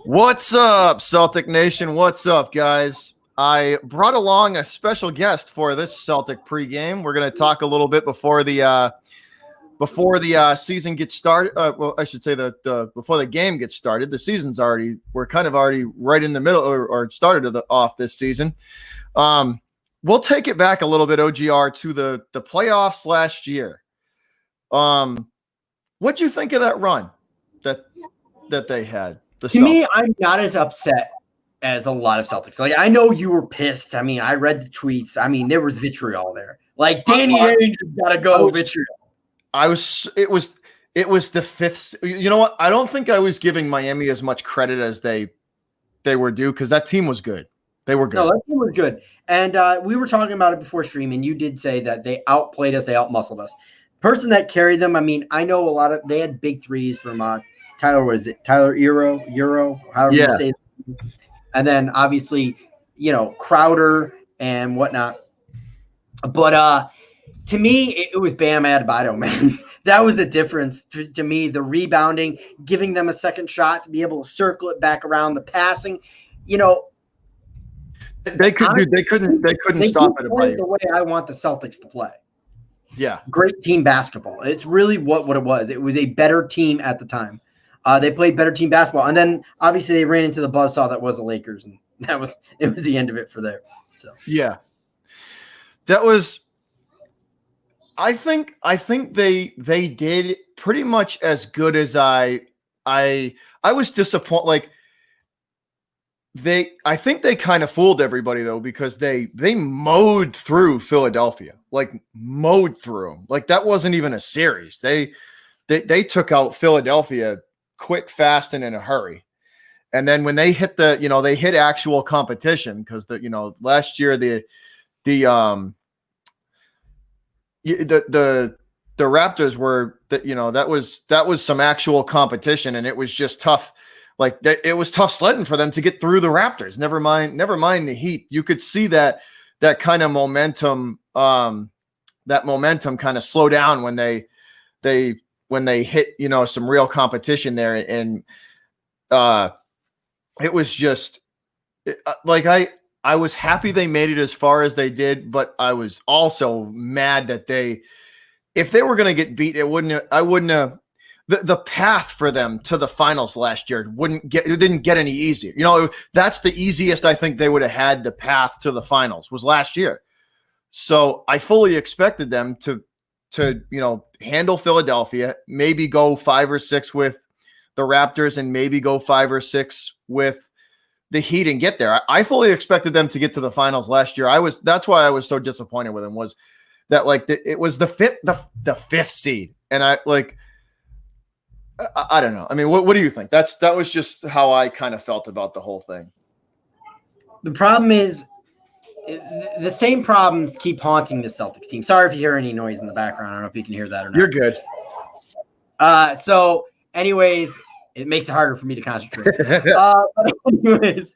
What's up, Celtic Nation? What's up, guys? I brought along a special guest for this Celtic pregame. We're going to talk a little bit before the season gets started. Well, I should say that before the game gets started. The season's we're kind of already right in the middle or started off this season. We'll take it back a little bit, OGR, to the playoffs last year. What'd you think of that run that they had? To me, I'm not as upset as a lot of Celtics. Like, I know you were pissed. I mean, I read the tweets. I mean, there was vitriol there. Like, Danny Ainge gotta go vitriol. It was the fifth. You know what? I don't think I was giving Miami as much credit as they were due, because that team was good. They were good. No, that team was good. And we were talking about it before stream, and you did say that they outplayed us, they outmuscled us. Person that carried them, I mean, I know they had big threes from Tyler, what is it? Tyler Euro, however you say it. And then obviously, Crowder and whatnot. But to me, it was Bam Adebayo, man. That was the difference to me. The rebounding, giving them a second shot to be able to circle it back around, the passing. They couldn't stop it. The way I want the Celtics to play. Yeah, great team basketball. It's really what it was. It was a better team at the time. They played better team basketball, and then obviously they ran into the buzzsaw that was the Lakers, and it was the end of it for there. So yeah, that was. I think they did pretty much as good as I was disappointed. Like I think they kind of fooled everybody though, because they mowed through Philadelphia, like mowed through them. Like that wasn't even a series. They took out Philadelphia quick, fast, and in a hurry. And then when they hit they hit actual competition, because last year the Raptors were that was some actual competition, and it was just tough. Like it was tough sledding for them to get through the Raptors. Never mind the Heat. You could see that kind of momentum, kind of slow down when they hit, some real competition there. And it was just I was happy they made it as far as they did, but I was also mad that if they were going to get beat, the path for them to the finals last year didn't get any easier. That's the easiest I think they would have had. The path to the finals was last year. So I fully expected them to handle Philadelphia, maybe go 5 or 6 with the Raptors, and maybe go 5 or 6 with the Heat and get there. I fully expected them to get to the finals last year. That's why I was so disappointed with them, was that it was the fifth seed. And I don't know. I mean, what do you think? That was just how I kind of felt about the whole thing. The problem is the same problems keep haunting the Celtics team. Sorry if you hear any noise in the background. I don't know if you can hear that or not. You're good. So anyways, it makes it harder for me to concentrate. But anyways,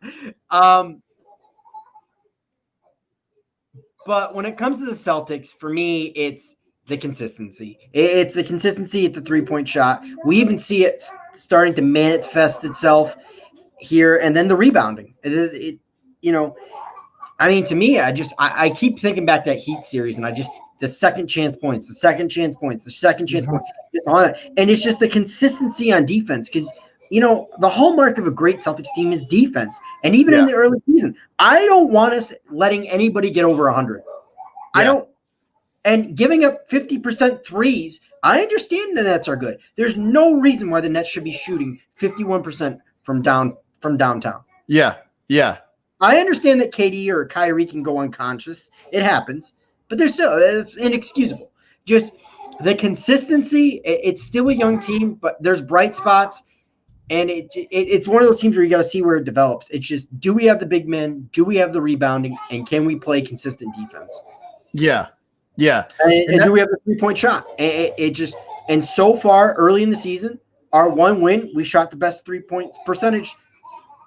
but when it comes to the Celtics, for me, it's the consistency. It's the consistency at the three-point shot. We even see it starting to manifest itself here, and then the rebounding. I mean, to me, I keep thinking back to that Heat series, and the second chance points, and it's just the consistency on defense, because the hallmark of a great Celtics team is defense, and even in the early season, I don't want us letting anybody get over 100. I don't. And giving up 50% threes, I understand the Nets are good. There's no reason why the Nets should be shooting 51% from downtown. Yeah. I understand that KD or Kyrie can go unconscious. It happens. But it's inexcusable. Just the consistency, it's still a young team, but there's bright spots. And it's one of those teams where you got to see where it develops. It's just, do we have the big men? Do we have the rebounding? And can we play consistent defense? Yeah. And do we have the three-point shot? And so far, early in the season, our one win, we shot the best 3-point percentage.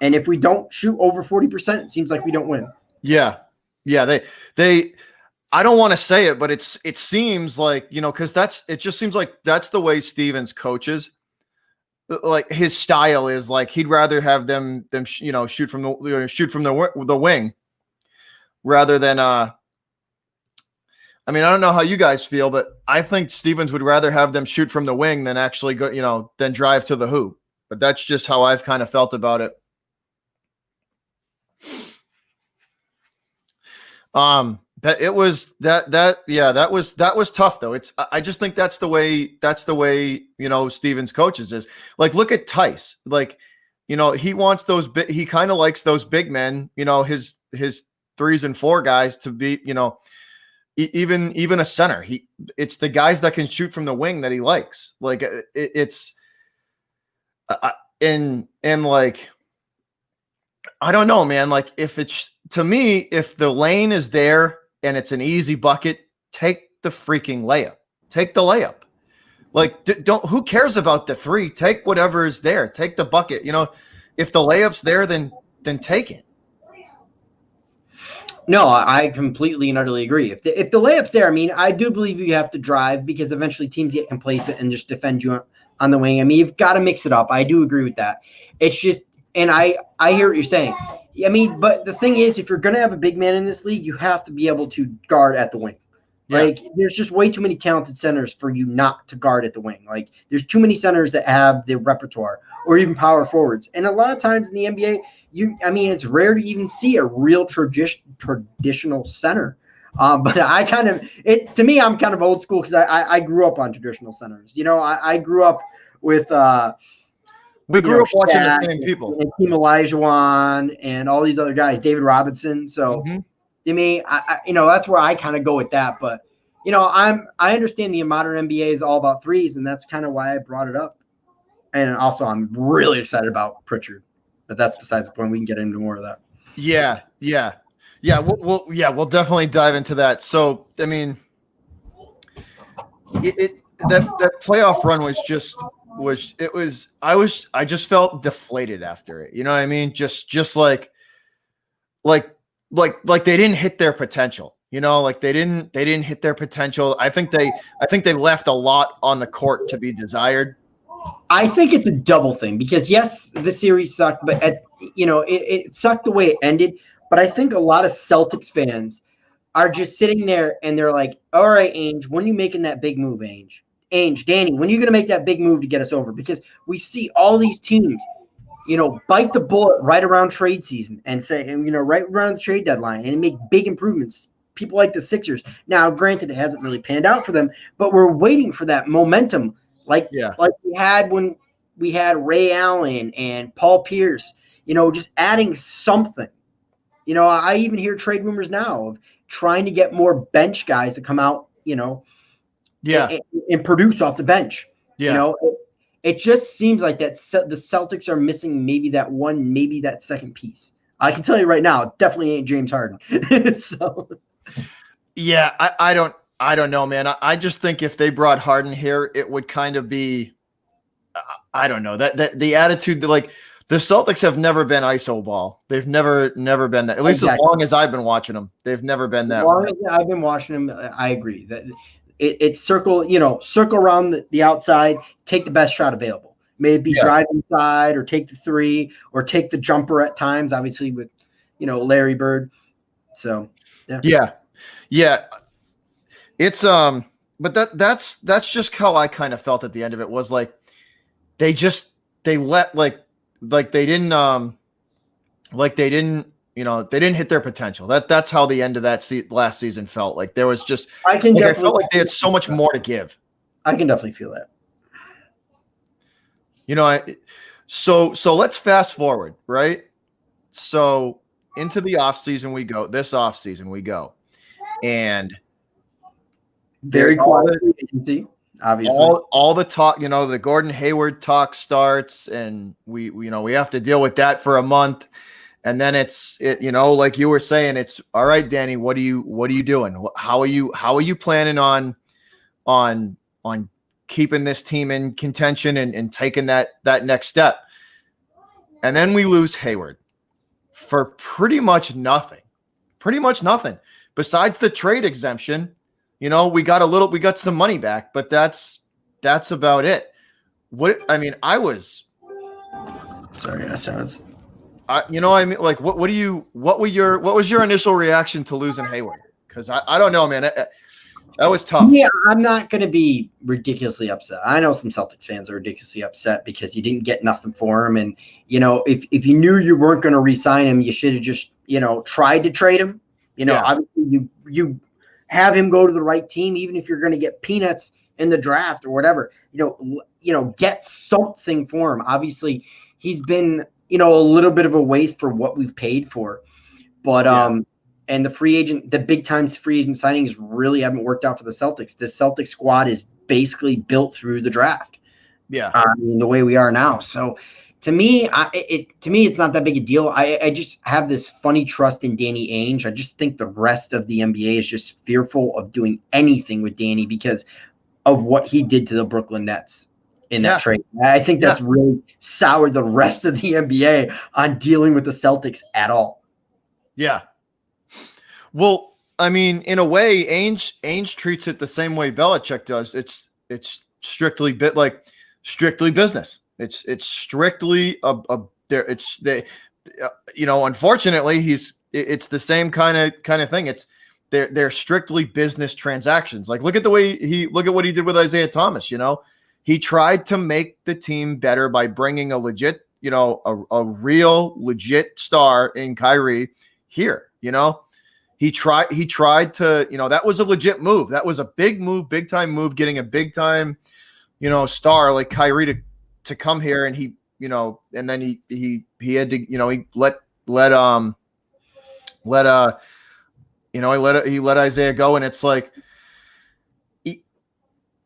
And if we don't shoot over 40%, it seems like we don't win. Yeah. They I don't want to say it, but it seems like, because it just seems like that's the way Stevens coaches. like his style is like he'd rather have them shoot from the wing rather than I mean, I don't know how you guys feel, but I think Stevens would rather have them shoot from the wing than actually go, than drive to the hoop. But that's just how I've kind of felt about it. That was tough though. I just think that's the way Stevens coaches is. Like, look at Tice. Like, he wants he kind of likes those big men, his 3s and 4 guys to be, even a center. It's the guys that can shoot from the wing that he likes. Like like, I don't know, man. Like if the lane is there and it's an easy bucket, take the freaking layup. Take the layup. Like who cares about the 3? Take whatever is there. Take the bucket. If the layup's there, then take it. No, I completely and utterly agree. If the layup's there, I mean, I do believe you have to drive because eventually teams get complacent and just defend you on the wing. I mean, you've got to mix it up. I do agree with that. It's just, and I hear what you're saying. I mean, but the thing is, if you're going to have a big man in this league, you have to be able to guard at the wing. Yeah. Like, there's just way too many talented centers for you not to guard at the wing. Like, there's too many centers that have the repertoire or even power forwards. And a lot of times in the NBA, it's rare to even see a real traditional center. But to me, I'm kind of old school because I grew up on traditional centers. I grew up with we grew up watching the same people, and Team Olajuwon and all these other guys, David Robinson. So to me, that's where I kind of go with that. But I understand the modern NBA is all about threes, and that's kind of why I brought it up. And also, I'm really excited about Pritchard. But that's besides the point. We can get into more of that. Yeah. We'll definitely dive into that. So, I mean, that playoff run I just felt deflated after it. You know what I mean? Just like they didn't hit their potential. Like they didn't hit their potential. I think they left a lot on the court to be desired. I think it's a double thing because yes, the series sucked, but it sucked the way it ended. But I think a lot of Celtics fans are just sitting there and they're like, "All right, Ainge, when are you making that big move, Ainge? Ainge, Danny, when are you going to make that big move to get us over?" Because we see all these teams, bite the bullet right around trade season and say, right around the trade deadline and make big improvements. People like the Sixers. Now, granted, it hasn't really panned out for them, but we're waiting for that momentum. Like we had when we had Ray Allen and Paul Pierce, just adding something. I even hear trade rumors now of trying to get more bench guys to come out, and produce off the bench. Yeah. It just seems like that the Celtics are missing maybe that second piece. I can tell you right now, it definitely ain't James Harden. So, yeah, I don't know, man. I just think if they brought Harden here, it would kind of be, I don't know, that the attitude that like the Celtics have never been ISO ball. They've never been that. At least as long as I've been watching them, they've never been that. As long as I've been watching them, I agree that it's circle around the outside, take the best shot available. Maybe drive inside or take the 3 or take the jumper at times. Obviously with Larry Bird. So yeah. It's but that's just how I kind of felt at the end of it was like they didn't hit their potential. That's how the end of that last season felt. Like there was just I felt like they had so much more to give. I can definitely feel that. So let's fast forward, right? So into the off season we go. This off season we go, and very quiet agency, obviously. All the talk, the Gordon Hayward talk starts, and we have to deal with that for a month, and then it's like you were saying, it's all right, Danny. What are you doing? How are you planning on keeping this team in contention and taking that next step? And then we lose Hayward for pretty much nothing besides the trade exemption. We got some money back, but that's about it. I was Sorry, I sounds. I mean, like, what was your initial reaction to losing Hayward? Because I don't know, man. That was tough. Yeah, I'm not going to be ridiculously upset. I know some Celtics fans are ridiculously upset because you didn't get nothing for him. And, if you knew you weren't going to re-sign him, you should have just, tried to trade him. Obviously you have him go to the right team, even if you're going to get peanuts in the draft or whatever, get something for him. Obviously, he's been, a little bit of a waste for what we've paid for. But, and the big time free agent signings really haven't worked out for the Celtics. The Celtics squad is basically built through the draft. Yeah. The way we are now. So to me, it's not that big a deal. I just have this funny trust in Danny Ainge. I just think the rest of the NBA is just fearful of doing anything with Danny because of what he did to the Brooklyn Nets in that trade. I think that's really soured the rest of the NBA on dealing with the Celtics at all. Yeah. Well, I mean, in a way, Ainge treats it the same way Belichick does. It's strictly business. It's strictly unfortunately, it's the same kind of thing. They're strictly business transactions. Like, look at what he did with Isaiah Thomas. He tried to make the team better by bringing a legit, a real legit star in Kyrie here. He tried to, that was a legit move. That was a big move, big time move, getting a big time, star like Kyrie to come here. And he, and then he had to, he let Isaiah go. And it's like,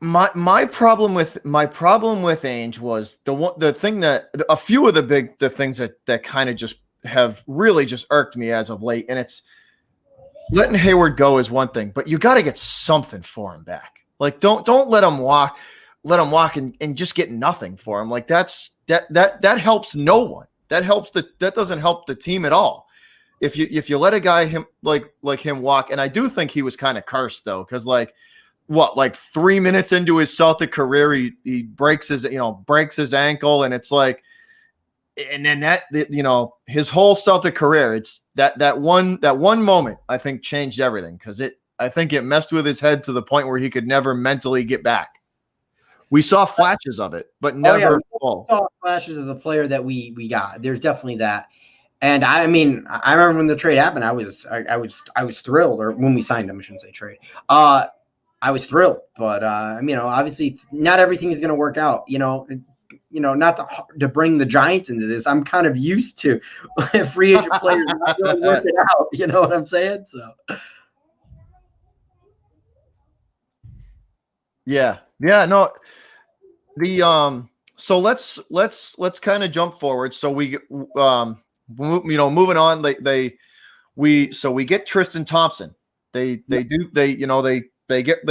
my problem with Ainge was the thing that a few of the things that kind of just have really just irked me as of late. And it's, letting Hayward go is one thing, but you got to get something for him back. Like, don't let him walk and just get nothing for him. Like, that helps no one. That doesn't help the team at all. If you let a guy like him walk, and I do think he was kind of cursed though, because 3 minutes into his Celtic career, he breaks his ankle, and it's like, and then his whole Celtic career, it's that one moment I think changed everything, because I think it messed with his head to the point where he could never mentally get back. We saw flashes of it, but never. We saw flashes of the player that we got. There's definitely that, and I mean, I remember when the trade happened, I was thrilled, or when we signed him, I shouldn't say trade. I was thrilled, but obviously not everything is going to work out. Not to bring the Giants into this. I'm kind of used to free agent players not really working out. You know what I'm saying? So, yeah, no. So let's kind of jump forward. So we moving on. We get Tristan Thompson. They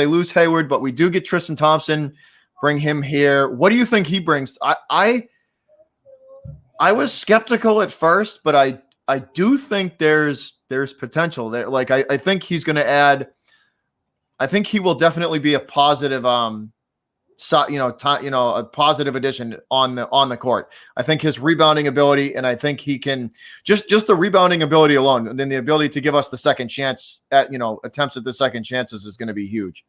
lose Hayward, but we do get Tristan Thompson. Bring him here. What do you think he brings? I was skeptical at first, but I do think there's potential there. Like, I think he's going to add. I think he will definitely be a positive, a positive addition on the court. I think his rebounding ability, and I think he can just the rebounding ability alone, and then the ability to give us the second chance at attempts at the second chances is going to be huge.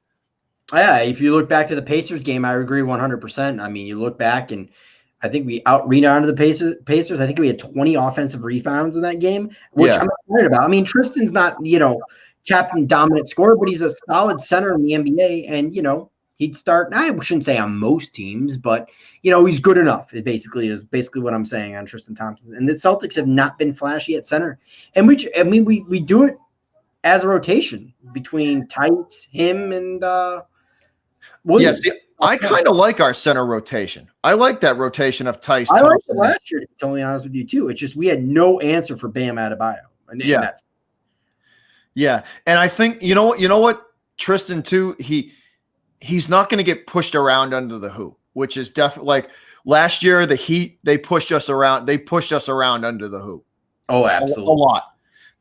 Yeah, if you look back to the Pacers game, I agree 100%. I mean, you look back, and I think we out-rebounded the Pacers. I think we had 20 offensive rebounds in that game, which I'm excited about. I mean, Tristan's not, captain dominant scorer, but he's a solid center in the NBA, and, he'd start, I shouldn't say on most teams, but, he's good enough. It basically is what I'm saying on Tristan Thompson. And the Celtics have not been flashy at center. And we do it as a rotation between Tights, him, and Williams. Yes, I kind of like our center rotation. I like that rotation of Tice. I liked it last year, to be totally honest with you, too. It's just we had no answer for Bam Adebayo. Yeah. And I think, you know what, Tristan, too, he's not going to get pushed around under the hoop, which is definitely like last year, the Heat, they pushed us around under the hoop. Oh, absolutely. A lot.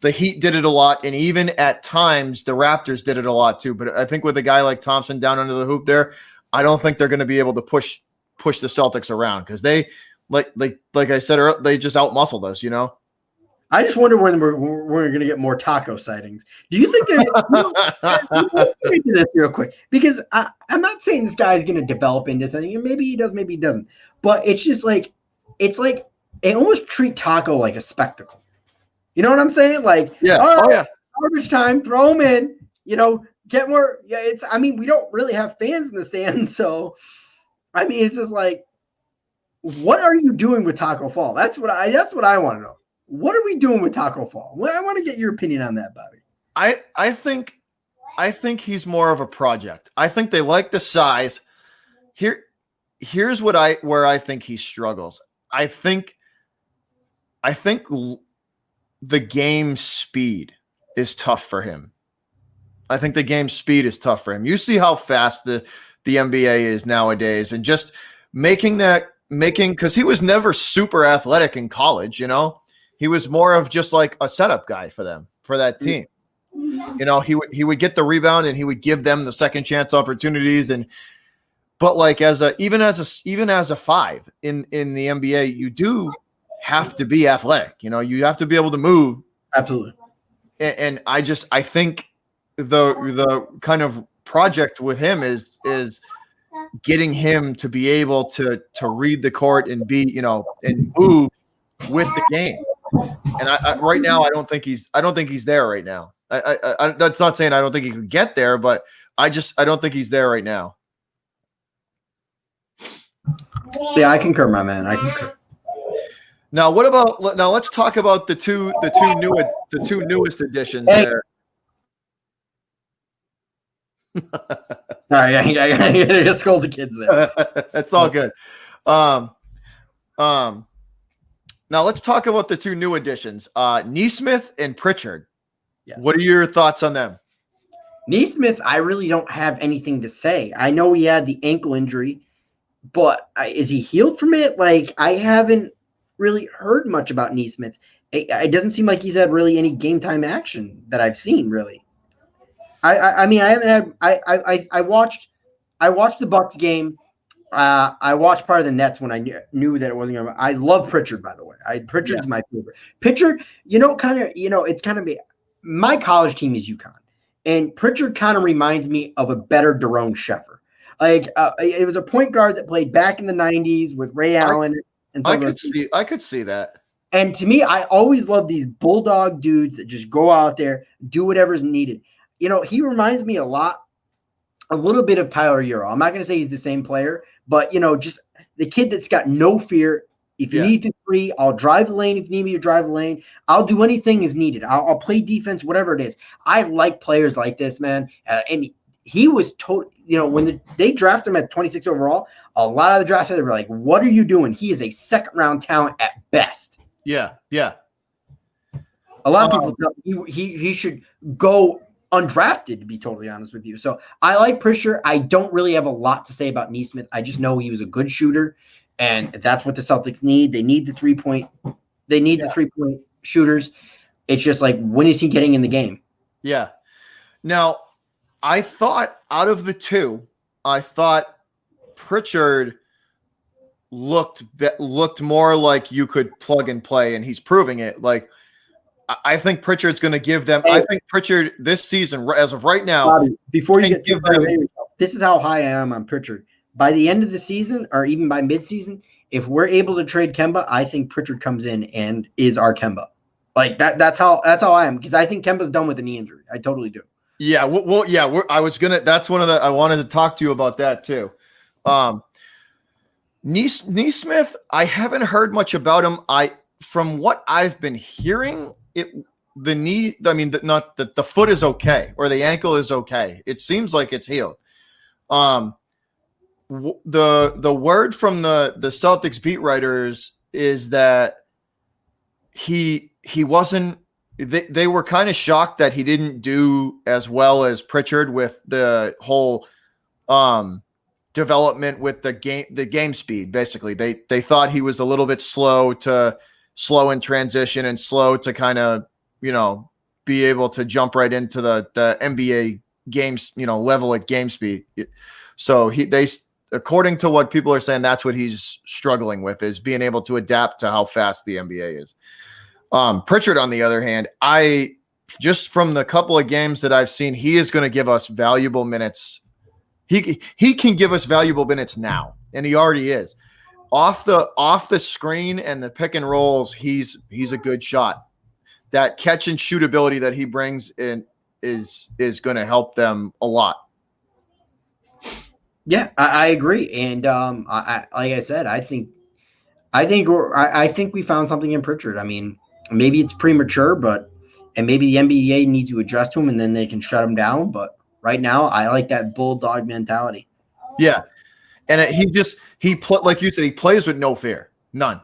The Heat did it a lot, and even at times the Raptors did it a lot too. But I think with a guy like Thompson down under the hoop there, I don't think they're going to be able to push the Celtics around, because they like I said earlier, they just outmuscled us, you know. I just wonder when we're going to get more taco sightings. Do you think that into this real quick? Because I'm not saying this guy's going to develop into something, and maybe he does, maybe he doesn't. But it's just like they almost treat taco like a spectacle. You know what I'm saying? Like, yeah, all right, oh yeah, garbage time, throw them in. You know, get more. Yeah, it's. I mean, we don't really have fans in the stands, so I mean, it's just like, what are you doing with Taco Fall? That's what I want to know. What are we doing with Taco Fall? Well, I want to get your opinion on that, Bobby. I think he's more of a project. I think they like the size. Here's where I think he struggles. I think the game speed is tough for him. I think the game speed is tough for him. You see how fast the NBA is nowadays, and just making because he was never super athletic in college, you know. He was more of just like a setup guy for that team. You know, he would get the rebound and he would give them the second chance opportunities. But like even as a five in the NBA, you do have to be athletic. You know, you have to be able to move. Absolutely. And I think the kind of project with him is getting him to be able to read the court and be, you know, and move with the game. And I right now, I don't think he's there right now. I that's not saying I don't think he could get there, but I don't think he's there right now. Yeah, I concur, my man. I concur. Now, let's talk about the two newest additions there. All right, I gotta scold the kids there. That's all good. Now let's talk about the two new additions, Nesmith and Pritchard. Yes. What are your thoughts on them? Nesmith, I really don't have anything to say. I know he had the ankle injury, but is he healed from it? Like, I haven't really heard much about Nesmith. It doesn't seem like he's had really any game time action that I've seen, really. I mean, I haven't had. I watched the Bucks game. I watched part of the Nets when I knew that it wasn't going to. I love Pritchard, by the way. Pritchard's my favorite. Pritchard, it's kind of my college team is UConn, and Pritchard kind of reminds me of a better Daron Sheffer. Like it was a point guard that played back in the '90s with Ray Allen. And I could see that. And to me, I always love these bulldog dudes that just go out there, do whatever's needed. You know, he reminds me a little bit of Tyler Euro. I'm not going to say he's the same player, but, you know, just the kid that's got no fear. If you need to three, I'll drive the lane. If you need me to drive the lane, I'll do anything as needed. I'll play defense, whatever it is. I like players like this, man. And he was when they drafted him at 26 overall, a lot of the drafts they were like, what are you doing? He is a second-round talent at best. Yeah, yeah. A lot of people thought he should go undrafted, to be totally honest with you. So I like Pritchard. I don't really have a lot to say about Nesmith. I just know he was a good shooter, and that's what the Celtics need. They need the 3-point. They need the 3-point shooters. It's just like, when is he getting in the game? Yeah. Now, I thought out of the two, Pritchard looked more like you could plug and play, and he's proving it. Like, I think Pritchard's going to give them. I think Pritchard this season, as of right now, Bobby, before you get to them, this is how high I am on Pritchard. By the end of the season, or even by midseason, if we're able to trade Kemba, I think Pritchard comes in and is our Kemba. Like that. That's how I am, because I think Kemba's done with a knee injury. I totally do. Yeah. Well, yeah. That's one of the. I wanted to talk to you about that too. Nesmith, I haven't heard much about him. From what I've been hearing, the knee, I mean, the foot is okay, or the ankle is okay. It seems like it's healed. The word from the Celtics beat writers is that he wasn't. They were kind of shocked that he didn't do as well as Pritchard with the whole development with the game speed. Basically, they thought he was a little bit slow in transition and slow to kind of, be able to jump right into the NBA games, level at game speed. So according to what people are saying, that's what he's struggling with, is being able to adapt to how fast the NBA is. Pritchard, on the other hand, just from the couple of games that I've seen, he is going to give us valuable minutes. He can give us valuable minutes now, and he already is. Off the screen and the pick and rolls, he's a good shot. That catch and shoot ability that he brings in is going to help them a lot. Yeah, I agree, and like I said, I think we found something in Pritchard. I mean, maybe it's premature, and maybe the NBA needs to adjust to him, and then they can shut him down. But right now, I like that bulldog mentality. Yeah, and like you said, he plays with no fear, none.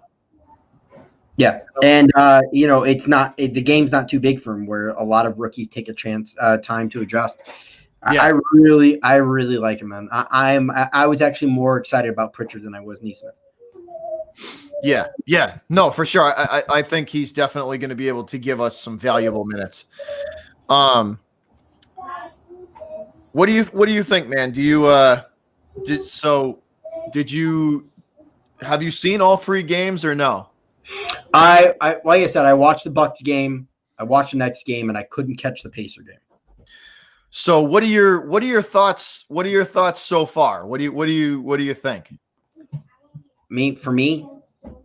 Yeah, and it's not the game's not too big for him, where a lot of rookies take a chance time to adjust. Yeah. I really like him, man. I was actually more excited about Pritchard than I was Nesmith. Yeah, no, for sure. I think he's definitely going to be able to give us some valuable minutes. What do you think, man? Have you seen all 3 games or no? I like I said, I watched the Bucks game, I watched the next game, and I couldn't catch the Pacer game. So what are your thoughts? What are your thoughts so far? What do you think? For me,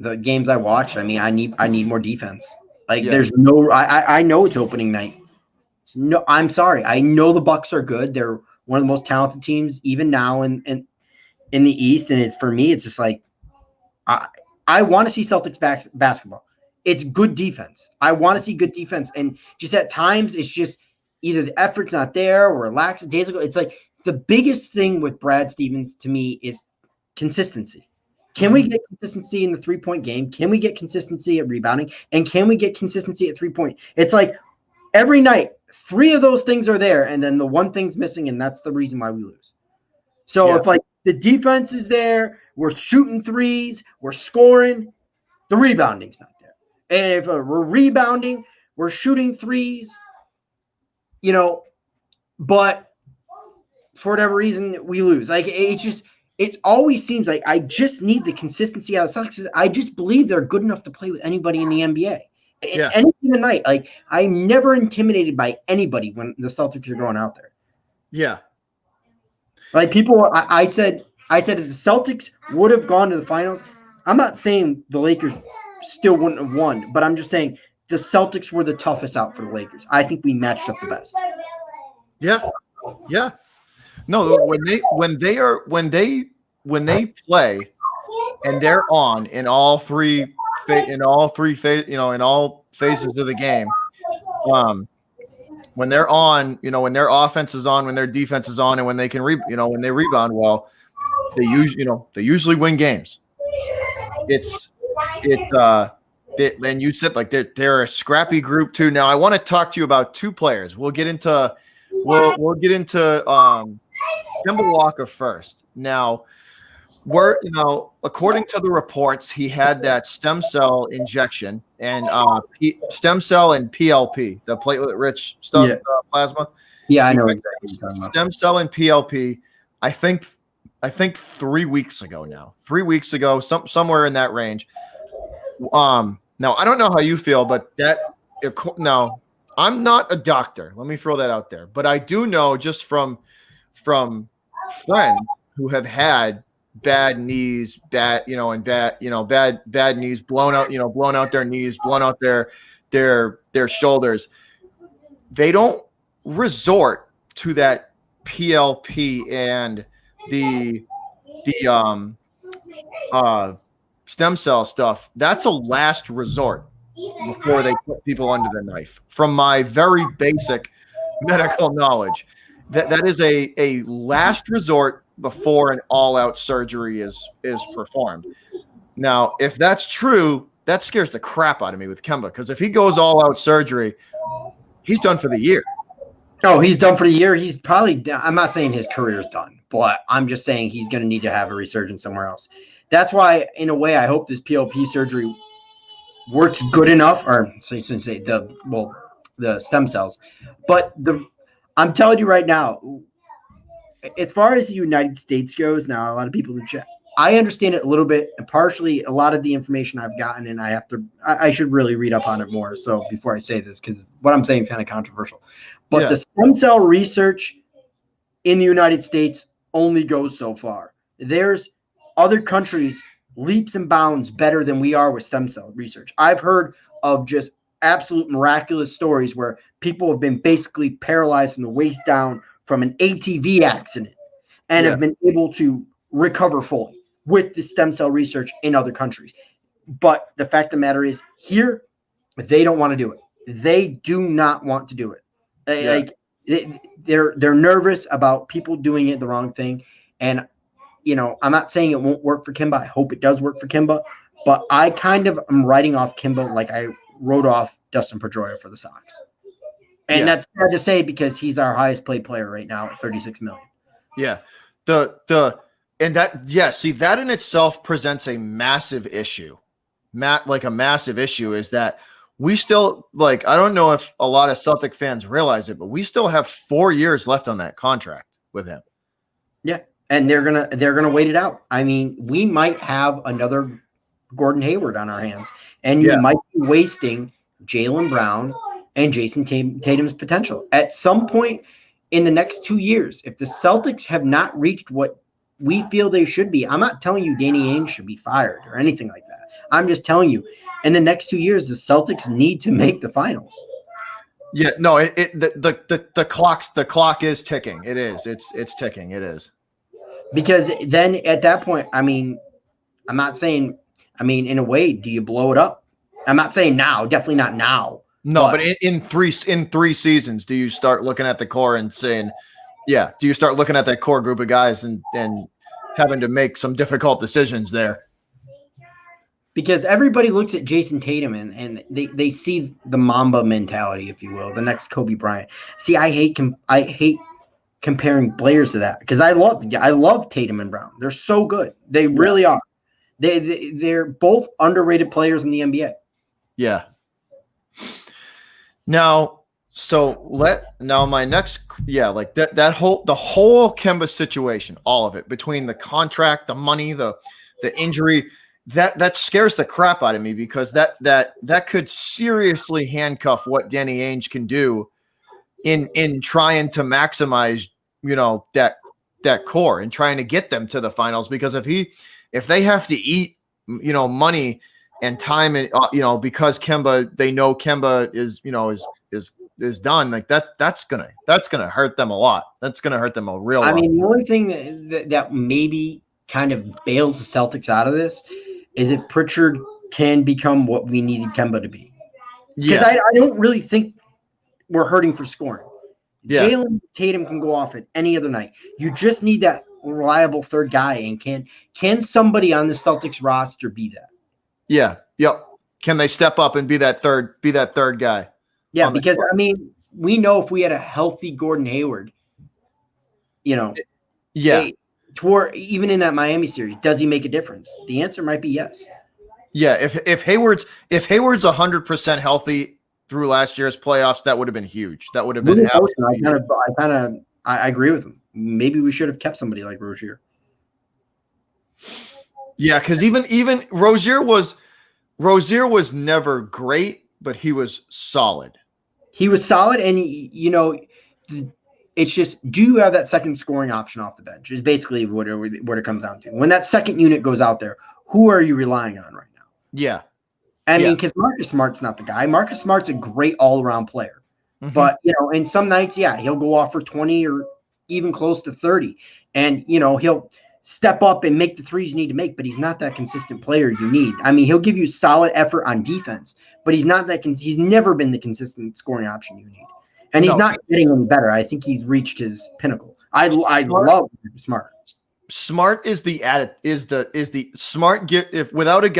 the games I watched, I mean, I need more defense. There's no, I know it's opening night. No, I'm sorry. I know the Bucks are good. They're one of the most talented teams even now in the East. And for me, it's just like, I want to see Celtics basketball. It's good defense. I want to see good defense. And just at times, it's just either the effort's not there or lackadaisical. It's like the biggest thing with Brad Stevens to me is consistency. Can we get consistency in the 3-point game? Can we get consistency at rebounding? And can we get consistency at 3-point? It's like every night, 3 of those things are there, and then the one thing's missing, and that's the reason why we lose. So if the defense is there, we're shooting threes, we're scoring, the rebounding's not there. And if we're rebounding, we're shooting threes, but for whatever reason, we lose. It always seems like I just need the consistency out of the Celtics. I just believe they're good enough to play with anybody in the NBA. Yeah. Any given night, I'm never intimidated by anybody when the Celtics are going out there. Yeah. People, I said if the Celtics would have gone to the finals, I'm not saying the Lakers still wouldn't have won, but I'm just saying the Celtics were the toughest out for the Lakers. I think we matched up the best. Yeah. Yeah. No, when they play and they're on in all three phases of the game, when they're on, when their offense is on, when their defense is on, and when they can when they rebound well, they usually win games. And you said they're a scrappy group too. Now I want to talk to you about 2 players. We'll get into Kemba Walker first. Now, according to the reports, he had that stem cell injection and stem cell and PLP, the platelet-rich stuff, plasma. Yeah, I know exactly. Stem cell and PLP. I think 3 weeks ago now. 3 weeks ago, somewhere in that range. Now I don't know how you feel, but I'm not a doctor. Let me throw that out there, but I do know just from friends who have had bad knees, bad knees, blown out their knees, blown out their shoulders. They don't resort to that PLP and the stem cell stuff. That's a last resort before they put people under the knife. From my very basic medical knowledge, that is a last resort before an all-out surgery is performed. Now, if that's true, that scares the crap out of me with Kemba, because if he goes all-out surgery, he's done for the year. Oh, he's done for the year. He's probably – I'm not saying his career's done, but I'm just saying he's going to need to have a resurgence somewhere else. That's why, in a way, I hope this PLP surgery works good enough, or so you should say the stem cells. But I'm telling you right now, as far as the United States goes, now a lot of people in chat, I understand it a little bit, and partially a lot of the information I've gotten, and I should really read up on it more. So before I say this, because what I'm saying is kind of controversial, but the stem cell research in the United States only goes so far. There's other countries leaps and bounds better than we are with stem cell research. I've heard of just absolute miraculous stories where people have been basically paralyzed from the waist down from an ATV accident and have been able to recover fully with the stem cell research in other countries. But the fact of the matter is, here, they don't want to do it. They do not want to do it. They're nervous about people doing it the wrong thing. And, I'm not saying it won't work for Kemba. I hope it does work for Kemba. But I kind of am writing off Kemba like I wrote off Dustin Pedroia for the Sox. And that's hard to say because he's our highest paid player right now at $36 million. Yeah. See, that in itself presents a massive issue. A massive issue is that we still, I don't know if a lot of Celtic fans realize it, but we still have 4 years left on that contract with him. Yeah. And they're gonna wait it out. I mean, we might have another Gordon Hayward on our hands, and you might be wasting Jaylen Brown and Jason Tatum's potential at some point in the next 2 years. If the Celtics have not reached what we feel they should be, I'm not telling you Danny Ainge should be fired or anything like that. I'm just telling you, in the next 2 years, the Celtics need to make the finals. Yeah, no, the clock is ticking. It is. It's ticking. It is. Because then at that point, I mean, I'm not saying, in a way, do you blow it up? I'm not saying now, definitely not now. No, but in three seasons, do you start looking at the core and saying, do you start looking at that core group of guys and having to make some difficult decisions there? Because everybody looks at Jason Tatum and they see the Mamba mentality, if you will, the next Kobe Bryant. See, I hate comparing players to that because I love Tatum and Brown. They're so good. They really are. They're both underrated players in the NBA. Yeah. Now, my next, the whole Kemba situation, all of it, between the contract, the money, the injury, that scares the crap out of me because that could seriously handcuff what Danny Ainge can do in trying to maximize, that core and trying to get them to the finals. Because if they have to eat, money and time, and because Kemba, they know Kemba is done, like that's gonna hurt them a lot. That's gonna hurt them a real lot. The only thing that maybe kind of bails the Celtics out of this is if Pritchard can become what we needed Kemba to be. Because I don't really think we're hurting for scoring. Jaylen Tatum can go off at any other night. You just need that reliable third guy. And can somebody on the Celtics roster be that? Yeah. Yep. Can they step up and be that third guy? Yeah, because we know if we had a healthy Gordon Hayward, even in that Miami series, does he make a difference? The answer might be yes. Yeah, if Hayward's 100% healthy through last year's playoffs, that would have been huge. That would have been. I agree with him. Maybe we should have kept somebody like Rozier. Yeah, because even Rozier was never great, but he was solid. He was solid, and it's just, do you have that second scoring option off the bench? Is basically what it comes down to. When that second unit goes out there, who are you relying on right now? Yeah. Because Marcus Smart's not the guy. Marcus Smart's a great all-around player. Mm-hmm. But, in some nights, he'll go off for 20 or even close to 30. And, he'll step up and make the threes you need to make, but he's not that consistent player you need. He'll give you solid effort on defense, but he's not that he's never been the consistent scoring option you need. And he's not getting any better. I think he's reached his pinnacle. I love Smart. Smart is the smart. If without a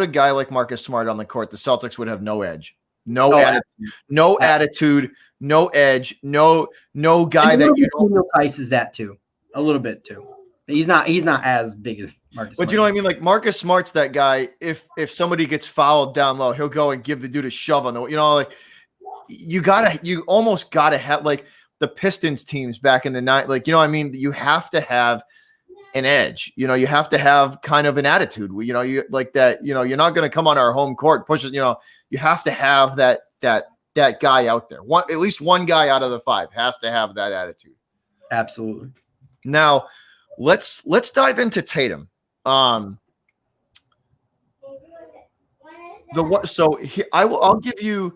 guy like Marcus Smart on the court, the Celtics would have no edge, no attitude, no edge, no guy that Tice is that too, a little bit too. He's not as big as Marcus. But Smart. Like Marcus Smart's that guy. If somebody gets fouled down low, he'll go and give the dude a shove on the. You almost gotta have the Pistons teams back in the night. Like, you know what I mean? You have to have an edge. You know, you have to have kind of an attitude. You know, you like that, you know, you're not going to come on our home court, push it, you know, you have to have that guy out there. At least one guy out of the 5 has to have that attitude. Absolutely. Now, let's dive into Tatum. I'll give you,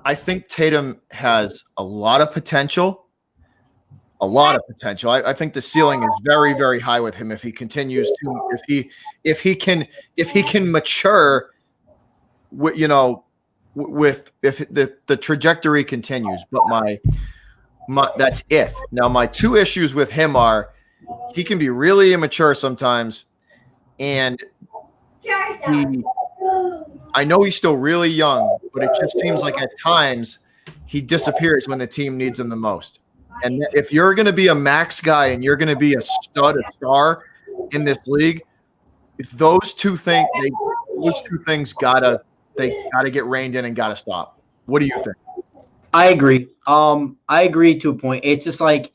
I think Tatum has a lot of potential. I think the ceiling is very, very high with him if he continues to, if he can mature, if the trajectory continues. But my that's if. Now, my 2 issues with him are he can be really immature sometimes, and I know he's still really young, but it just seems like at times he disappears when the team needs him the most. And if you're going to be a max guy and you're going to be a star in this league, if those two things gotta get reined in and gotta stop. What do you think? I agree. I agree to a point. It's just like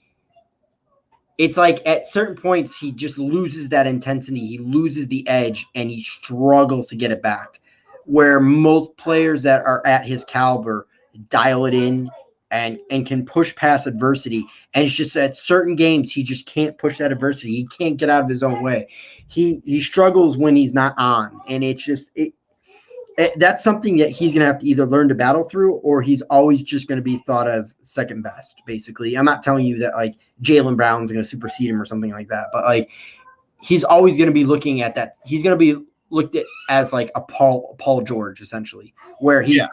at certain points he just loses that intensity. He loses the edge and he struggles to get it back. Where most players that are at his caliber dial it in and can push past adversity. And it's just at certain games he just can't push that adversity. He can't get out of his own way. He struggles when he's not on. And it's just that's something that he's going to have to either learn to battle through, or he's always just going to be thought as second best, basically. I'm not telling you that like Jaylen Brown's going to supersede him or something like that, but like he's always going to be looking at that. He's going to be looked at as like a Paul George, essentially, where he's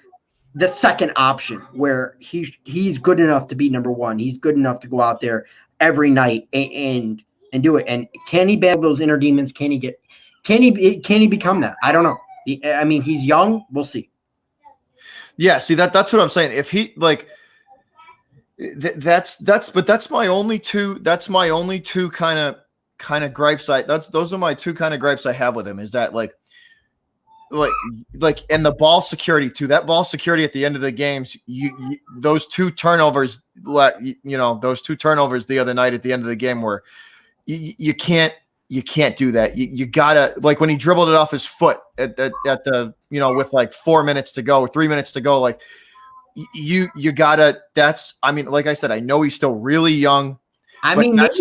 the second option, where he's good enough to be number 1. He's good enough to go out there every night and do it. And can he battle those inner demons? Can he become that? I don't know. I mean, he's young. We'll see. Yeah, see that's what I'm saying. If he like, that's my only two. That's my only two kind of gripes. Those are my 2 kind of gripes I have with him. Is that like, and the ball security too. That ball security at the end of the games. Those 2 turnovers. Those 2 turnovers the other night at the end of the game where you can't do that. You gotta, like when he dribbled it off his foot at the with like 4 minutes to go, 3 minutes to go, like you gotta. That's, I mean, like I said, I know he's still really young. I mean, maybe it's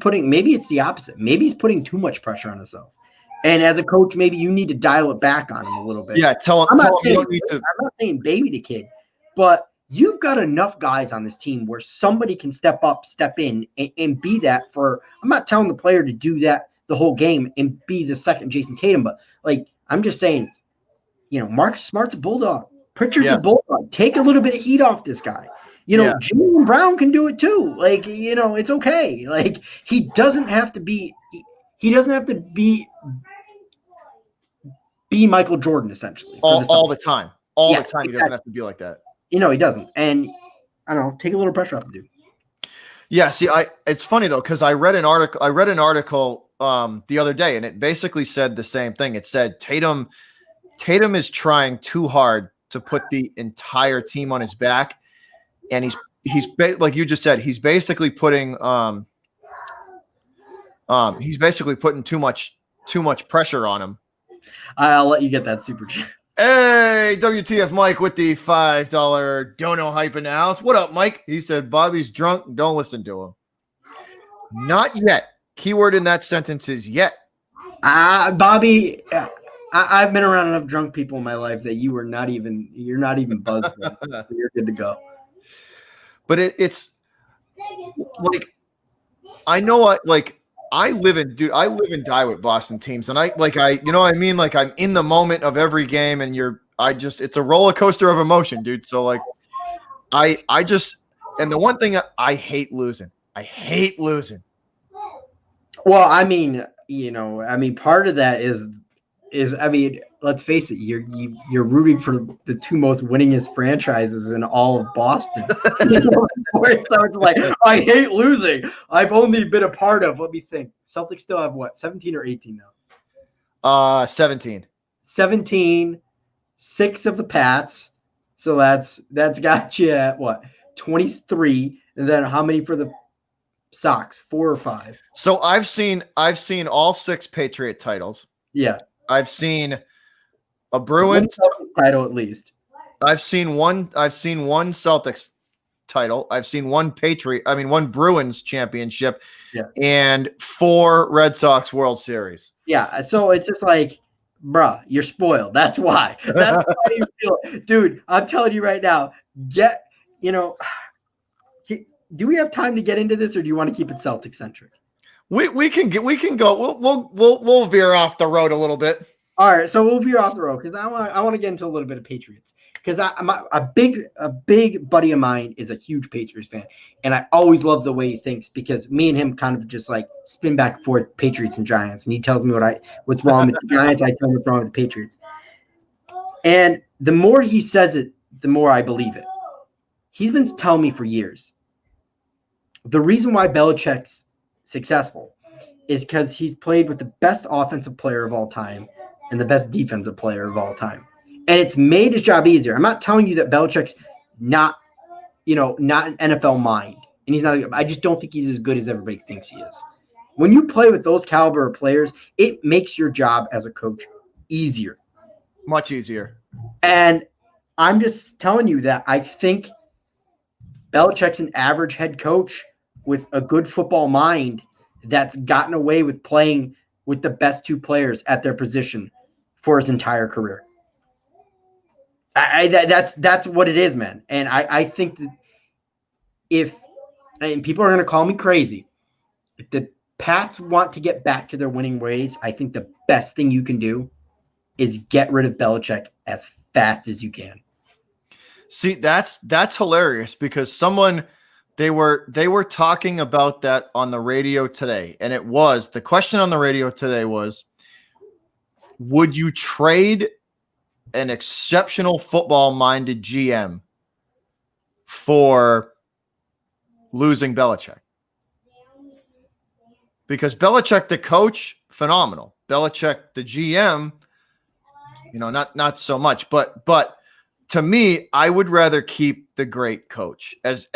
maybe it's the opposite. Maybe he's putting too much pressure on himself. And as a coach, maybe you need to dial it back on him a little bit. Yeah, tell him you don't need to. I'm not saying baby the kid, but you've got enough guys on this team where somebody can step up, step in, and be that for – I'm not telling the player to do that the whole game and be the second Jason Tatum, but, like, I'm just saying, Marcus Smart's a bulldog. Pritchard's a bulldog. Take a little bit of heat off this guy. Jaylen Brown can do it too. Like, it's okay. Like, he doesn't have to be Michael Jordan, essentially. All the time. All the time. He doesn't have to be like that. He doesn't. And I don't know, take a little pressure off the dude. Yeah, see, it's funny though, because I read an article the other day, and it basically said the same thing. It said Tatum is trying too hard to put the entire team on his back, and he's like you just said, he's basically putting too much pressure on him. I'll let you get that super chat. Hey, WTF Mike with the $5 dono hype analysis. What up, Mike? He said, Bobby's drunk. Don't listen to him. Not yet. Keyword in that sentence is yet. Bobby, I've been around enough drunk people in my life that you're not even buzzed. So you're good to go. But it's like, I know what, like, I live and die with Boston teams. And you know what I mean? Like, I'm in the moment of every game, and it's a roller coaster of emotion, dude. So like, and the one thing I hate losing. Well, I mean, part of that is, let's face it, you're rooting for the 2 most winningest franchises in all of Boston. Where it starts like, I hate losing. I've only been a part of, let me think. Celtics still have what, 17 or 18 now? 17. 17, 6 of the Pats, So that's got you at what, 23, and then how many for the Sox? 4 or 5? So I've seen all 6 Patriot titles. Yeah, I've seen a Bruins title at least. I've seen one Celtics title. I've seen one Bruins championship, and 4 Red Sox World Series. Yeah, so it's just like, bruh, you're spoiled. That's why. That's why you feel, dude. I'm telling you right now. Do we have time to get into this, or do you want to keep it Celtic centric? We can go. We'll veer off the road a little bit. All right, so we'll veer off the road because I want to get into a little bit of Patriots, because a big buddy of mine is a huge Patriots fan, and I always love the way he thinks, because me and him kind of just like spin back and forth Patriots and Giants, and he tells me what's wrong with the Giants, I tell him what's wrong with the Patriots, and the more he says it, the more I believe it. He's been telling me for years the reason why Belichick's successful is because he's played with the best offensive player of all time and the best defensive player of all time. And it's made his job easier. I'm not telling you that Belichick's not an NFL mind. And he's not, I just don't think he's as good as everybody thinks he is. When you play with those caliber of players, it makes your job as a coach easier. Much easier. And I'm just telling you that I think Belichick's an average head coach with a good football mind that's gotten away with playing with the best 2 players at their position for his entire career. That's what it is, man. And I think that and people are going to call me crazy, if the Pats want to get back to their winning ways, I think the best thing you can do is get rid of Belichick as fast as you can. See, that's hilarious, because they were talking about that on the radio today, and the question on the radio today was, would you trade an exceptional football-minded GM for losing Belichick? Because Belichick, the coach, phenomenal. Belichick, the GM, not so much. But to me, I would rather keep the great coach. As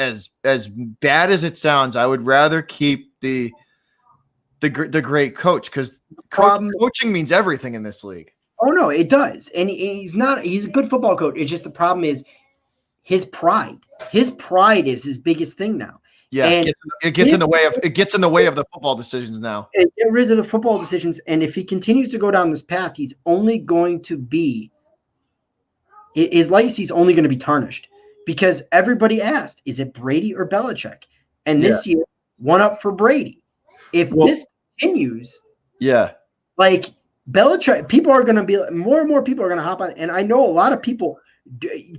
bad as it sounds, I would rather keep the great coach, because coaching means everything in this league. Oh no, it does. And he's a good football coach. It's just the problem is his pride. His pride is his biggest thing now. Yeah, and it gets in the way of the football decisions now. Get rid of the football decisions, and if he continues to go down this path, he's only going to be his legacy is only going to be tarnished, because everybody asked, is it Brady or Belichick? And this year, one up for Brady. If this continues, like Belichick, people are going to be more and more people are going to hop on. And I know a lot of people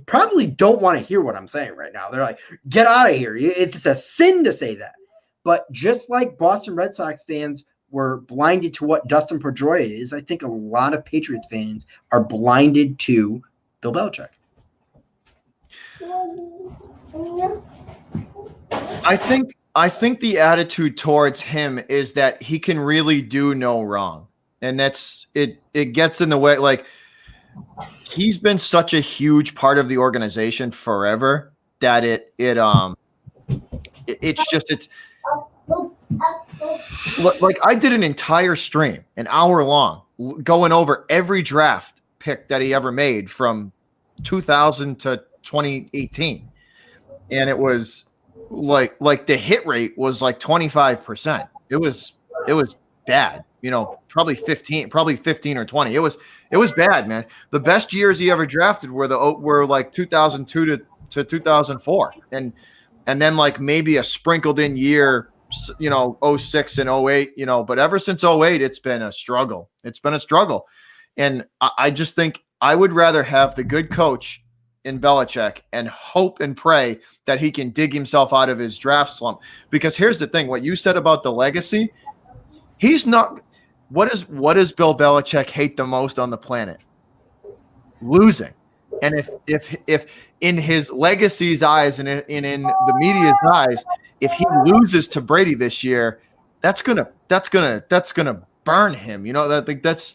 probably don't want to hear what I'm saying right now. They're like, get out of here. It's a sin to say that. But just like Boston Red Sox fans were blinded to what Dustin Pedroia is, I think a lot of Patriots fans are blinded to Bill Belichick. I think the attitude towards him is that he can really do no wrong. And that's it. It gets in the way. Like, he's been such a huge part of the organization forever that it's like I did an entire stream, an hour long, going over every draft pick that he ever made from 2000 to 2018. And it was like the hit rate was like 25%. It was bad. Probably 15 or 20. It was bad, man. The best years he ever drafted were like 2002 to 2004. And then like maybe a sprinkled in year, 06 and 08, but ever since 08, it's been a struggle. And I just think I would rather have the good coach in Belichick and hope and pray that he can dig himself out of his draft slump. Because here's the thing, what you said about the legacy, he's not. What does Bill Belichick hate the most on the planet? Losing. And if in his legacy's eyes and in the media's eyes, if he loses to Brady this year, that's gonna burn him. You know,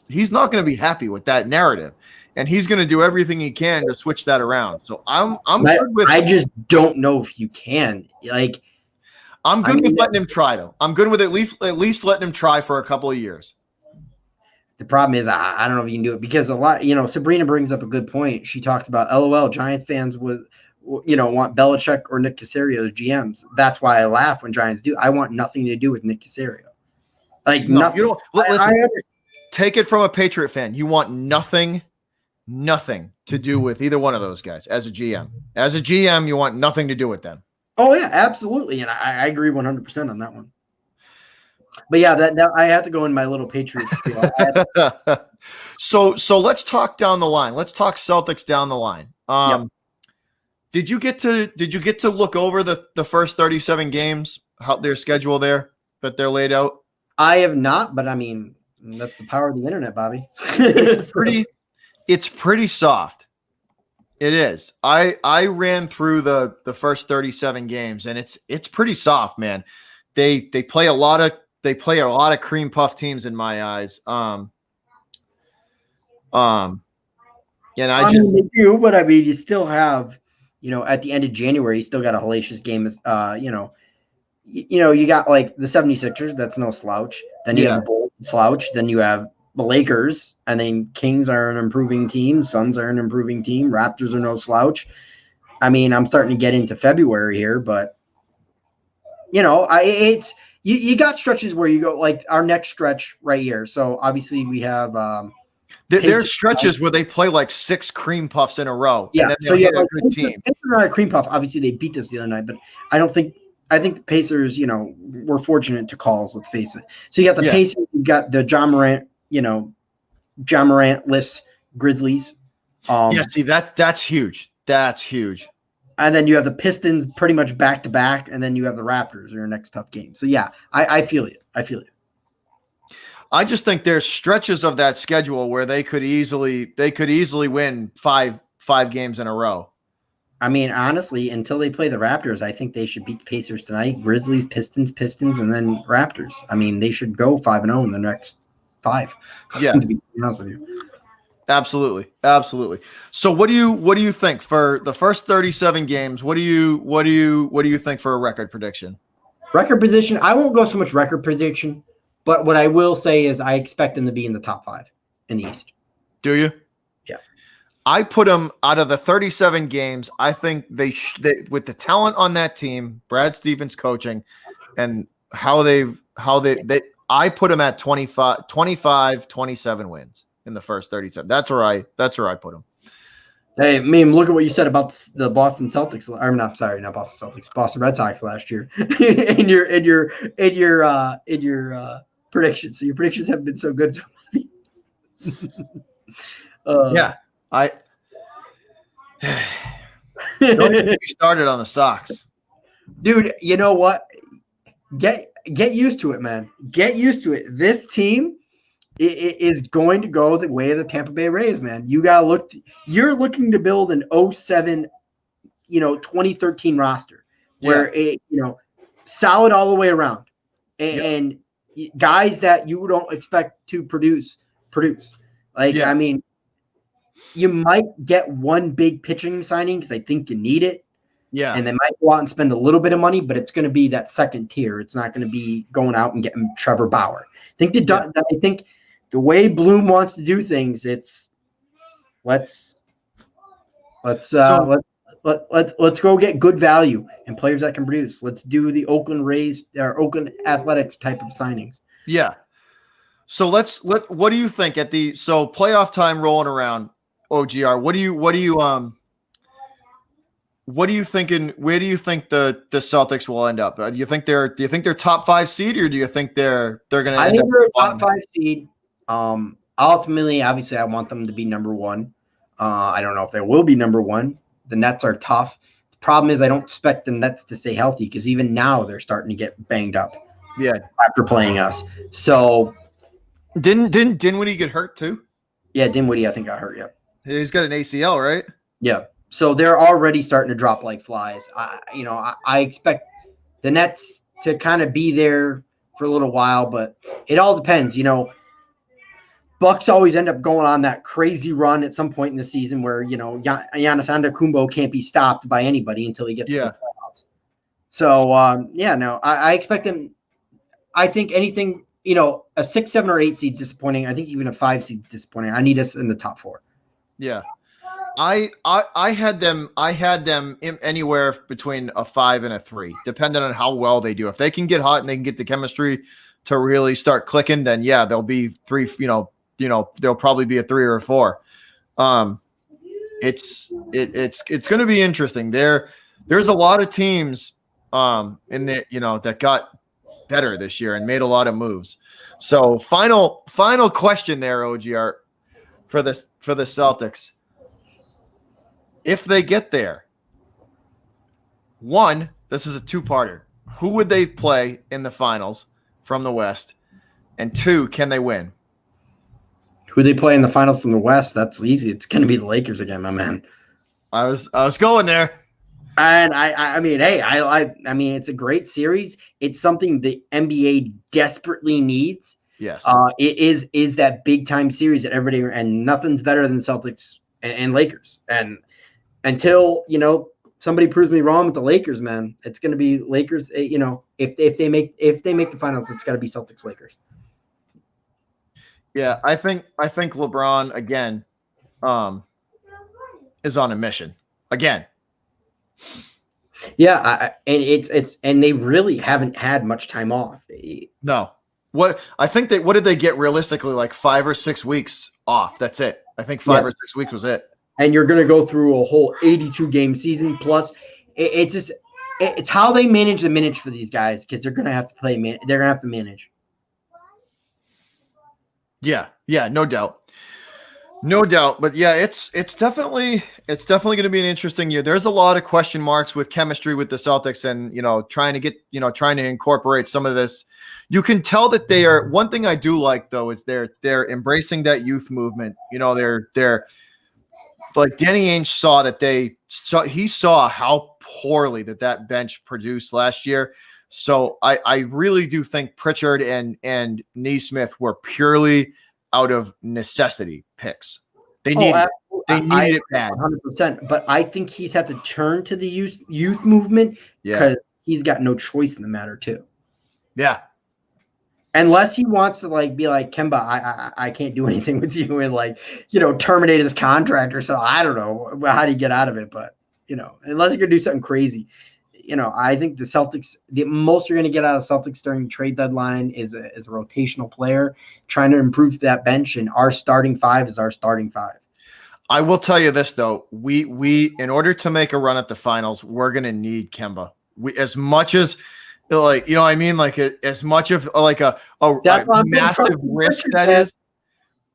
he's not going to be happy with that narrative, and he's going to do everything he can to switch that around. So I'm good with. I just don't know if you can. Like, I'm good with letting him try, though. I'm good with at least letting him try for a couple of years. The problem is I don't know if you can do it because a lot. Sabrina brings up a good point. She talks about LOL. Giants fans want Belichick or Nick Caserio as GMs. That's why I laugh when Giants do. I want nothing to do with Nick Caserio. Like, no, nothing. You don't. Listen, take it from a Patriot fan. You want nothing to do with either one of those guys as a GM. As a GM, you want nothing to do with them. Oh yeah, absolutely, and I agree 100% on that one. But yeah, that I have to go in my little Patriots. So let's talk down the line. Let's talk Celtics down the line. Yep. Did you get to look over the first 37 games, how their schedule there that they're laid out? I have not, but I mean, that's the power of the internet, Bobby. It's pretty soft. It is. I ran through the first 37 games, and it's pretty soft, man. They play a lot of cream puff teams in my eyes. And I mean, they do, but I mean, you still have, at the end of January, you still got a hellacious game. You got like the 76ers, that's no slouch. Then you have the Bulls, slouch. Then you have the Lakers, and then Kings are an improving team. Suns are an improving team. Raptors are no slouch. I mean, I'm starting to get into February here, but you got stretches where you go like our next stretch right here. So obviously we have there's stretches where they play like 6 cream puffs in a row. Yeah, and then so you have a good team. Pacers are not a cream puff. Obviously they beat us the other night, but I think the Pacers, were fortunate to calls. Let's face it. So you got the Pacers, you got the John Morant, John Morant-less Grizzlies. See that's huge. That's huge. And then you have the Pistons pretty much back to back, and then you have the Raptors in your next tough game. So yeah, I feel it. I just think there's stretches of that schedule where they could easily win five games in a row. I mean, honestly, until they play the Raptors, I think they should beat the Pacers tonight. Grizzlies, Pistons, and then Raptors. I mean, they should go 5-0 in the next 5. Yeah, to be honest with you. Absolutely. So, what do you think for the first 37 games? What do you think for a record prediction? Record prediction. I won't go so much record prediction, but what I will say is I expect them to be in the top 5 in the East. Do you? Yeah. I put them out of the 37 games. I think they with the talent on that team, Brad Stevens coaching, and I put them at 25, 27 wins in the first 37. That's where I put them. Hey, look at what you said about the Boston Celtics. I'm not sorry, not Boston Celtics, Boston Red Sox last year. in your predictions. So your predictions haven't been so good. Yeah, don't get me started on the Sox, dude. You know what? Get used to it, man. Get used to it. This team is going to go the way of the Tampa Bay Rays, man. You're looking to build an 07, 2013 roster where solid all the way around, and guys that you don't expect to produce. I mean, you might get one big pitching signing because I think you need it. Yeah. And they might go out and spend a little bit of money, but it's going to be that second tier. It's not going to be going out and getting Trevor Bauer. I think the way Bloom wants to do things, it's let's go get good value and players that can produce. Let's do the Oakland Rays or Oakland Athletics type of signings. Yeah. So what do you think playoff time rolling around, OGR? What are you thinking? Where do you think the Celtics will end up? Do you think they're top 5 seed, or do you think they're going to? I think they're a top 5 seed. Ultimately, obviously, I want them to be number 1. I don't know if they will be number 1. The Nets are tough. The problem is I don't expect the Nets to stay healthy because even now they're starting to get banged up. Yeah, after playing us. So didn't Dinwiddie get hurt too? Yeah, Dinwiddie I think got hurt. Yeah, he's got an ACL, right? Yeah. So they're already starting to drop like flies. I expect the Nets to kind of be there for a little while, but it all depends. Bucks always end up going on that crazy run at some point in the season where, Giannis Antetokounmpo can't be stopped by anybody until he gets to the playoffs. So, I expect them. I think anything, a 6, 7, or 8 seed disappointing. I think even a 5 seed disappointing. I need us in the top 4. Yeah. I had them anywhere between a 5 and a 3, depending on how well they do. If they can get hot and they can get the chemistry to really start clicking, then yeah, they'll be 3, they'll probably be a 3 or a 4. It's going to be interesting. There's a lot of teams in the, that got better this year and made a lot of moves. So final question there, OGR, for the Celtics. If they get there, one, this is a 2-parter. Who would they play in the finals from the West? And 2, can they win? Who they play in the finals from the West? That's easy. It's going to be the Lakers again, my man. I was going there. And I mean, hey, I mean, it's a great series. It's something the NBA desperately needs. Yes. It is that big time series that everybody, and nothing's better than Celtics and Lakers. And until, somebody proves me wrong with the Lakers, man, it's going to be Lakers. If they make the finals, it's got to be Celtics Lakers. Yeah, I think LeBron again is on a mission again. Yeah, and they really haven't had much time off. No. What did they get realistically, like 5 or 6 weeks off? That's it. I think 5 or 6 weeks was it. And you're going to go through a whole 82 game season. Plus, it's how they manage the minutes for these guys, because they're going to have to play. They're going to have to manage. Yeah, no doubt. But yeah, it's definitely going to be an interesting year. There's a lot of question marks with chemistry with the Celtics, and trying to incorporate some of this. You can tell that they are. One thing I do like though is they're embracing that youth movement. They're like Danny Ainge he saw how poorly that bench produced last year. So I really do think Pritchard and Nesmith were purely out of necessity picks. They needed it bad. 100%. But I think he's had to turn to the youth movement because he's got no choice in the matter too. Yeah. Unless he wants to be like, Kemba, I can't do anything with you and terminate his contract or so. I don't know. How do you get out of it? But, unless you're going to do something crazy, I think the Celtics, the most you're going to get out of the Celtics during trade deadline is a rotational player trying to improve that bench. And our starting 5 is our starting 5. I will tell you this though. We in order to make a run at the finals, we're going to need Kemba. As much as as much of a massive risk that is,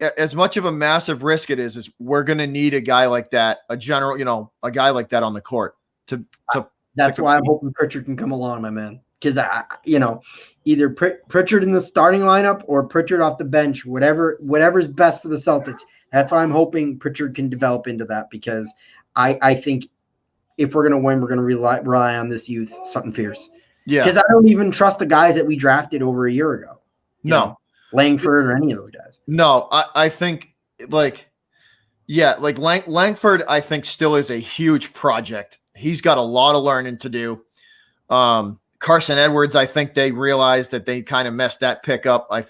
as much of a massive risk it is we're going to need a guy like that, a guy like that on the court to That's why I'm hoping Pritchard can come along, my man. Because either Pritchard in the starting lineup or Pritchard off the bench, whatever's best for the Celtics. That's why I'm hoping Pritchard can develop into that, because I think if we're going to win, we're going to rely on this youth, something fierce. Yeah. Because I don't even trust the guys that we drafted over a year ago. Langford or any of those guys. No, I think Langford, I think still is a huge project. He's got a lot of learning to do. Carson Edwards, I think they realized that they kind of messed that pick up. I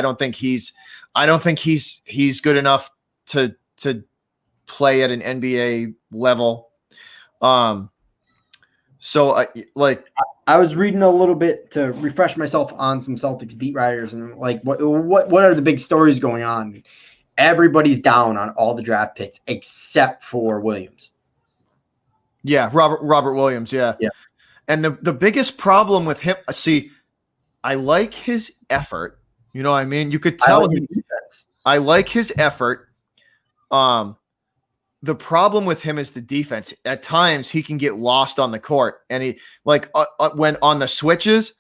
don't think he's good enough to play at an NBA level. So I was reading a little bit to refresh myself on some Celtics beat writers and what are the big stories going on? Everybody's down on all the draft picks except for Williams. Yeah, Robert Williams, yeah. And the biggest problem with him, I like his effort. You know what I mean? You could tell I like his effort. The problem with him is the defense. At times he can get lost on the court, and he when on the switches,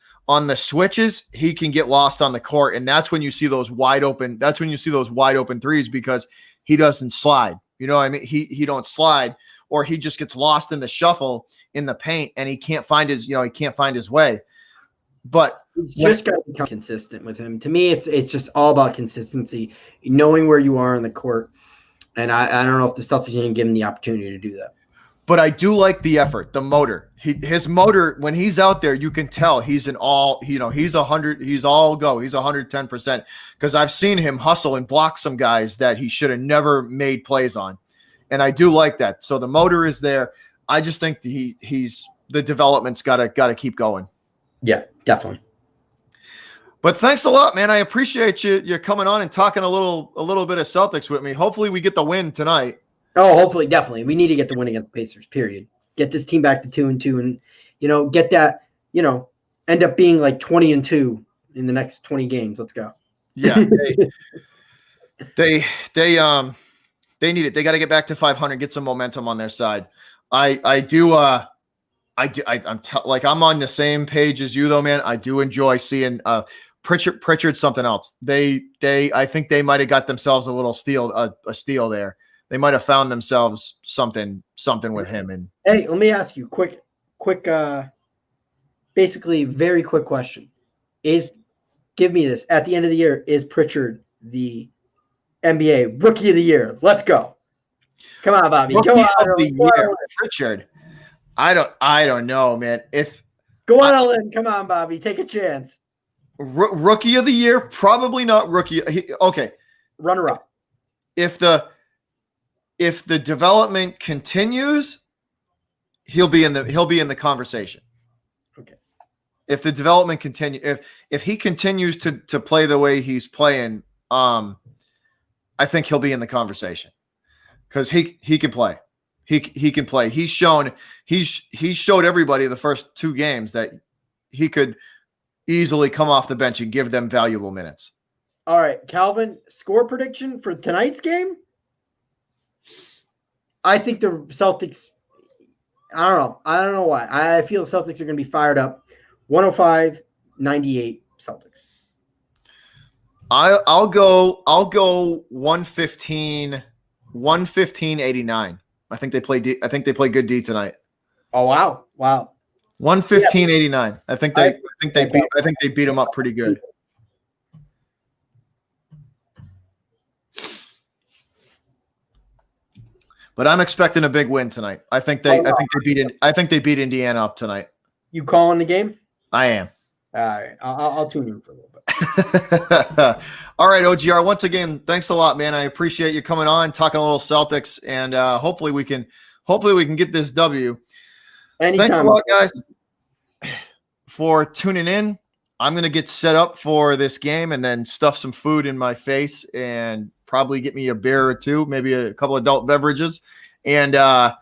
he can get lost on the court, and that's when you see those wide open. That's when you see those wide open threes, because he doesn't slide. You know what I mean? He don't slide, or he just gets lost in the shuffle in the paint, and he can't find his way. But He's just got to become consistent with him. To me, it's just all about consistency, knowing where you are on the court. And I don't know if the Celtics didn't give him the opportunity to do that. But I do like the effort, the motor. His motor, when he's out there, you can tell he's an all, he's 100, he's all go. He's 110%. Because I've seen him hustle and block some guys that he should have never made plays on. And I do like that. So the motor is there. I just think he's the development's gotta keep going. Yeah, definitely. But thanks a lot, man. I appreciate you coming on and talking a little bit of Celtics with me. Hopefully we get the win tonight. Oh, hopefully, definitely. We need to get the win against the Pacers, period. Get this team back to 2-2 and, get that, end up being like 20-2 in the next 20 games. Let's go. Yeah. They need it. They got to get back to 500, get some momentum on their side. I'm on the same page as you though, man. I do enjoy seeing Pritchard something else. I think they might have got themselves a little steal there. They might have found themselves something with him. And hey, let me ask you quick, basically very quick question. Give me this. At the end of the year, is Pritchard the NBA Rookie of the Year? Let's go. Come on, Bobby. Rookie of the Year, Pritchard. I don't know, man. Go on a limb. Come on, Bobby. Take a chance. Rookie of the Year, probably not rookie. Okay. Runner up. If the development continues, he'll be in the conversation. Okay. If the development if he continues to play the way he's playing, I think he'll be in the conversation because he can play. He can play. He showed everybody the first 2 games that he could easily come off the bench and give them valuable minutes. All right, Calvin, score prediction for tonight's game? I think the Celtics, I don't know why. I feel the Celtics are going to be fired up. 105-98 Celtics. I'll go 115-89. I think they play good D tonight. Oh wow. 115-89. I think they beat them up pretty good. But I'm expecting a big win tonight. I think they beat Indiana up tonight. You calling the game? I am. All right. I'll tune in for a little bit. All right, OGR. Once again, thanks a lot, man. I appreciate you coming on, talking a little Celtics, and hopefully we can get this W. Anytime. Thanks a lot, guys, for tuning in. I'm going to get set up for this game and then stuff some food in my face and probably get me a beer or two, maybe a couple adult beverages. And I'll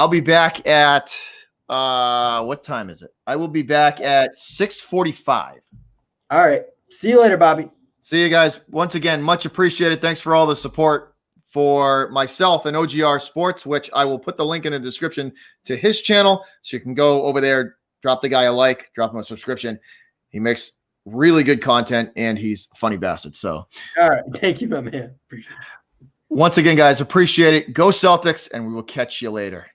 be back at what time is it? I will be back at 6:45. All right. See you later, Bobby. See you guys. Once again, much appreciated. Thanks for all the support for myself and OGR Sports, which I will put the link in the description to his channel. So you can go over there, drop the guy a like, drop him a subscription. He makes really good content and he's a funny bastard. So, all right. Thank you, my man. Appreciate it. Once again, guys, appreciate it. Go Celtics, and we will catch you later.